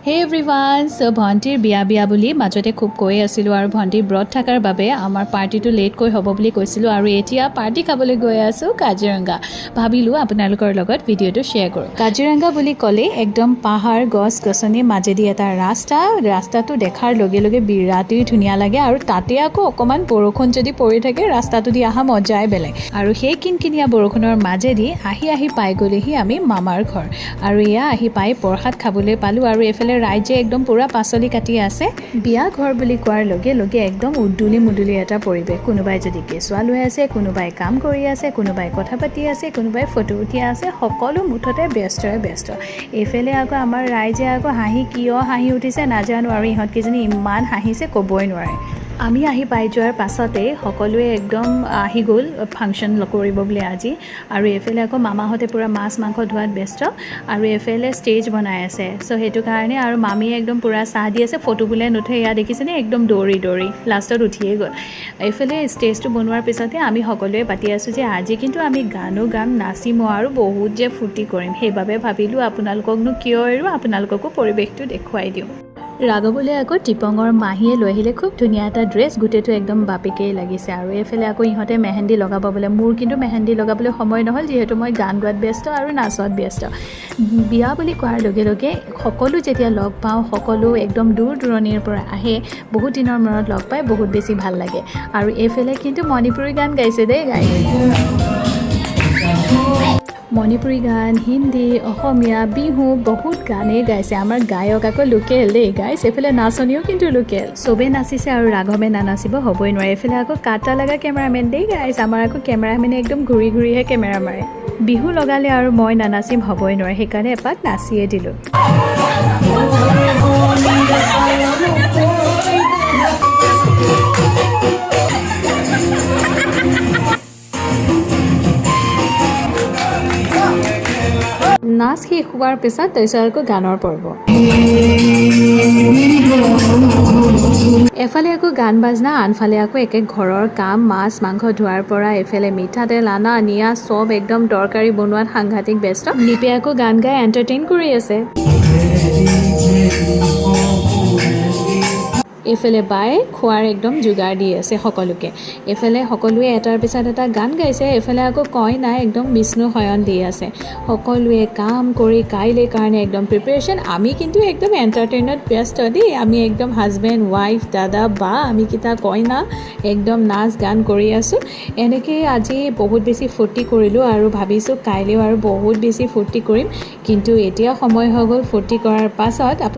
হে everyone so ভণ্টিৰ বিয়া বুলি মাজতে খুব কৈ আছিলোঁ আৰু ভণ্টিৰ ব্ৰত থকাৰ বাবে আমাৰ পাৰ্টিটো লেটকৈ হ'ব বুলি কৈছিলোঁ আৰু এতিয়া পাৰ্টি খাবলৈ গৈ আছোঁ কাজিৰঙা ভাবিলোঁ আপোনালোকৰ লগত ভিডিঅ'টো শ্বেয়াৰ কৰোঁ। কাজিৰঙা বুলি ক'লে একদম পাহাৰ গছ গছনিৰ মাজেদি এটা ৰাস্তাটো দেখাৰ লগে লগে বিৰাটেই ধুনীয়া লাগে আৰু তাতে আকৌ অকণমান বৰষুণ যদি পৰি থাকে ৰাস্তাটো দি অহা মজাই বেলেগ আৰু সেই কিনকিনীয়া বৰষুণৰ মাজেদি আহি পাই গ'লেহি আমি মামাৰ ঘৰ আৰু এয়া আহি পাই প্ৰসাদ খাবলৈ পালোঁ আৰু এইফালে ৰাইজে একদম পুৰা পাচলি কাটি আছে। বিয়া ঘৰ বুলি কোৱাৰ লগে লগে একদম উদ্দুলি মুদুলি এটা পৰিৱেশ। কোনোবাই যদি কেঁচুৱা লৈ আছে, কোনোবাই কাম কৰি আছে, কোনোবাই কথা পাতি আছে, কোনোবাই ফটো উঠি আছে, সকলো মুঠতে ব্যস্তই ব্যস্ত। এইফালে আকৌ আমাৰ ৰাইজে আকৌ কিয় হাঁহি উঠিছে নাজানো আৰু ইহঁতকেইজনী ইমান হাঁহিছে ক'বই নোৱাৰে। আমি আহি পাই যোৱাৰ পাছতেই সকলোৱে একদম আহি গ'ল ফাংচন কৰিব বুলি আজি আৰু এইফালে আকৌ মামাহঁতে পূৰা মাছ মাংস ধোৱাত ব্যস্ত আৰু এইফালে ষ্টেজ বনাই আছে। চ' সেইটো কাৰণে আৰু মামীয়ে একদম পূৰা চাহ দি আছে, ফটো বোলে নুঠে এয়া দেখিছেনে একদম দৌৰি লাষ্টত উঠিয়ে গ'ল। এইফালে ষ্টেজটো বনোৱাৰ পিছতে আমি সকলোৱে পাতি আছোঁ যে আজি কিন্তু আমি গানো গাম, নাচিমো আৰু বহুত যে ফূৰ্তি কৰিম। সেইবাবে ভাবিলোঁ আপোনালোককনো কিয় আৰু আপোনালোককো পৰিৱেশটো দেখুৱাই দিওঁ। ৰাঘৱলৈ আকৌ টিপঙৰ মাহীয়ে লৈ আহিলে খুব ধুনীয়া এটা ড্ৰেছ, গোটেইটো একদম বাপিকেই লাগিছে আৰু এইফালে আকৌ ইহঁতে মেহেন্দি লগাব বোলে। মোৰ কিন্তু মেহেন্দি লগাবলৈ সময় নহ'ল যিহেতু মই গান গোৱাত ব্যস্ত আৰু নাচত ব্যস্ত। বিয়া বুলি কোৱাৰ লগে লগে সকলো যেতিয়া লগ পাওঁ, সকলো একদম দূৰ দূৰণিৰ পৰা আহে, বহুত দিনৰ মূৰত লগ পাই বহুত বেছি ভাল লাগে। আৰু এইফালে কিন্তু মণিপুৰী গান গাইছে দেই, মণিপুৰী গান, হিন্দী, অসমীয়া, বিহু বহুত গানেই গাইছে। আমাৰ গায়ক আকৌ লোকেল দেই গাইছে, এইফালে নাচনীও কিন্তু লোকেল। চবেই নাচিছে আৰু ৰাঘৱে নানাচিব হ'বই নোৱাৰে। এইফালে আকৌ কাটা লগা কেমেৰামেন দেই গাইছে, আমাৰ আকৌ কেমেৰামেনে একদম ঘূৰিহে কেমেৰা মাৰে। বিহু লগালে আৰু মই নানাচিম হ'বই নোৱাৰে, সেইকাৰণে এপাক নাচিয়ে দিলোঁ। নাচ শেষ হোৱাৰ পিছত তাৰপিছত আকৌ গানৰ পৰ্ব। এফালে আকৌ গান বাজনা, আনফালে আকৌ একে ঘৰৰ কাম, মাছ মাংস ধোৱাৰ পৰা এইফালে মিঠাতেল আনা নিয়া চব একদম তৰকাৰী বনোৱাত সাংঘাতিক ব্যস্ত। নিপে আকৌ গান গাই এণ্টাৰটেইন কৰি আছে। এইফালে বাই খোৱাৰ একদম যোগাৰ দি আছে সকলোকে। এইফালে সকলোৱে এটাৰ পিছত এটা গান গাইছে, এইফালে আকৌ কইনা একদম বিষ্ণু শয়ন দি আছে। সকলোৱে কাম কৰি কাইলৈ কাৰণে একদম প্ৰিপেৰেশ্যন। আমি কিন্তু একদম এণ্টাৰটেইনত ব্যস্ত দেই। আমি একদম হাজবেণ্ড ৱাইফ দাদা বা আমিকেইটা কইনা একদম নাচ গান কৰি আছোঁ। এনেকৈয়ে আজি বহুত বেছি ফূৰ্তি কৰিলোঁ আৰু ভাবিছোঁ কাইলৈও আৰু বহুত বেছি ফূৰ্তি কৰিম। কিন্তু এতিয়া সময় হৈ গ'ল ফূৰ্তি কৰাৰ পাছত